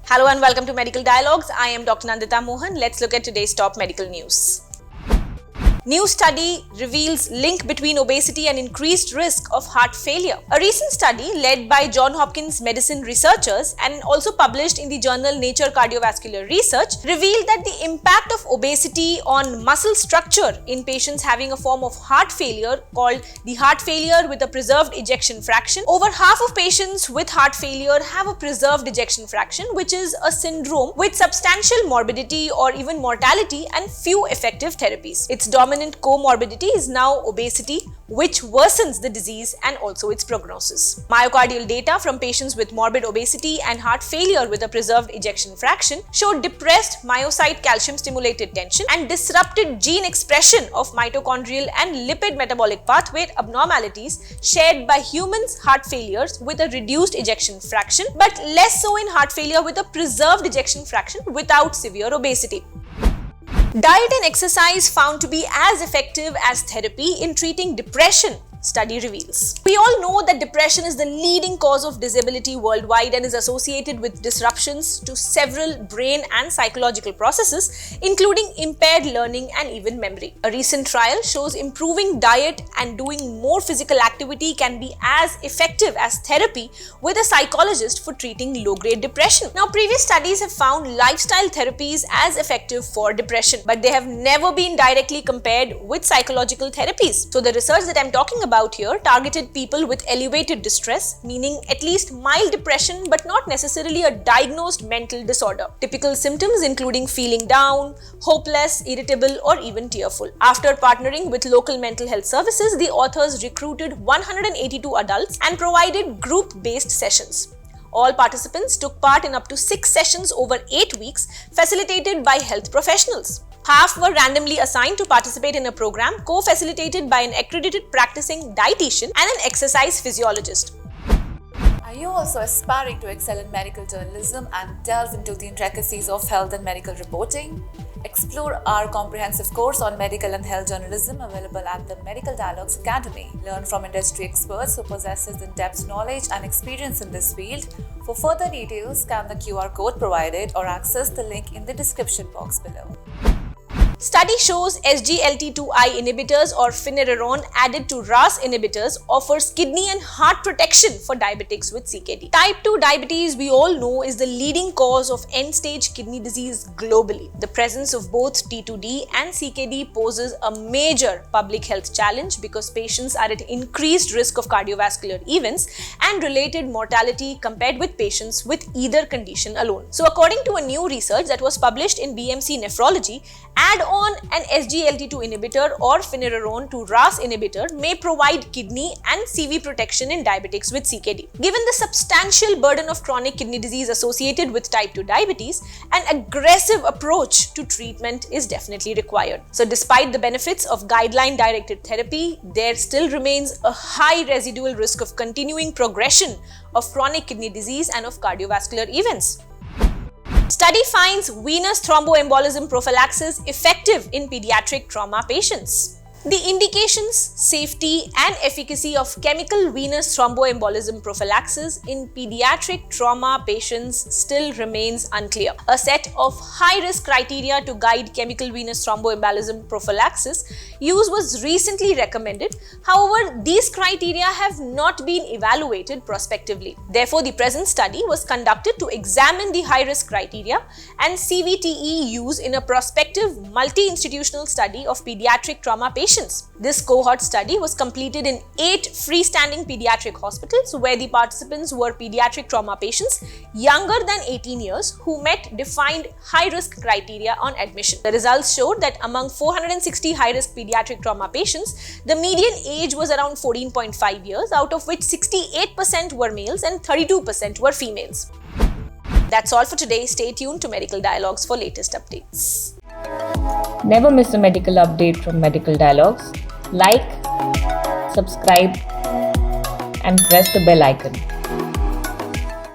Hello and welcome to Medical Dialogues. I am Dr. Nandita Mohan. Let's look at today's top medical news. New study reveals link between obesity and increased risk of heart failure. A recent study led by Johns Hopkins Medicine researchers and also published in the journal Nature Cardiovascular Research revealed that the impact of obesity on muscle structure in patients having a form of heart failure called the heart failure with a preserved ejection fraction. Over half of patients with heart failure have a preserved ejection fraction, which is a syndrome with substantial morbidity or even mortality and few effective therapies. Its dominant comorbidity is now obesity, which worsens the disease and also its prognosis. Myocardial data from patients with morbid obesity and heart failure with a preserved ejection fraction showed depressed myocyte calcium stimulated tension and disrupted gene expression of mitochondrial and lipid metabolic pathway abnormalities shared by humans' heart failures with a reduced ejection fraction, but less so in heart failure with a preserved ejection fraction without severe obesity. Diet and exercise found to be as effective as therapy in treating depression, study reveals. We all know that depression is the leading cause of disability worldwide and is associated with disruptions to several brain and psychological processes, including impaired learning and even memory. A recent trial shows improving diet and doing more physical activity can be as effective as therapy with a psychologist for treating low-grade depression. Now, previous studies have found lifestyle therapies as effective for depression, but they have never been directly compared with psychological therapies. So the research that I'm talking about here targeted people with elevated distress, meaning at least mild depression but not necessarily a diagnosed mental disorder. Typical symptoms including feeling down, hopeless, irritable or even tearful. After partnering with local mental health services, the authors recruited 182 adults and provided group-based sessions. All participants took part in up to 6 sessions over 8 weeks, facilitated by health professionals. Half were randomly assigned to participate in a program co-facilitated by an accredited practicing dietitian and an exercise physiologist. Are you also aspiring to excel in medical journalism and delve into the intricacies of health and medical reporting? Explore our comprehensive course on medical and health journalism available at the Medical Dialogues Academy. Learn from industry experts who possesses in-depth knowledge and experience in this field. For further details, scan the QR code provided or access the link in the description box below. Study shows SGLT2I inhibitors or Finerenone added to RAAS inhibitors offers kidney and heart protection for diabetics with CKD. Type 2 diabetes, we all know, is the leading cause of end-stage kidney disease globally. The presence of both T2D and CKD poses a major public health challenge because patients are at increased risk of cardiovascular events and related mortality compared with patients with either condition alone. So according to a new research that was published in BMC Nephrology, add on an SGLT2 inhibitor or Finerenone to RAAS inhibitor may provide kidney and CV protection in diabetics with CKD. Given the substantial burden of chronic kidney disease associated with type 2 diabetes, an aggressive approach to treatment is definitely required. So despite the benefits of guideline-directed therapy, there still remains a high residual risk of continuing progression of chronic kidney disease and of cardiovascular events. Study finds venous thromboembolism prophylaxis effective in pediatric trauma patients. The indications, safety and efficacy of chemical venous thromboembolism prophylaxis in pediatric trauma patients still remains unclear. A set of high-risk criteria to guide chemical venous thromboembolism prophylaxis use was recently recommended. However, these criteria have not been evaluated prospectively. Therefore, the present study was conducted to examine the high-risk criteria and CVTE use in a prospective multi-institutional study of pediatric trauma patients. This cohort study was completed in 8 freestanding pediatric hospitals where the participants were pediatric trauma patients younger than 18 years who met defined high-risk criteria on admission. The results showed that among 460 high-risk pediatric trauma patients, the median age was around 14.5 years, out of which 68% were males and 32% were females. That's all for today. Stay tuned to Medical Dialogues for latest updates. Never miss a medical update from Medical Dialogues. Like, subscribe, and press the bell icon.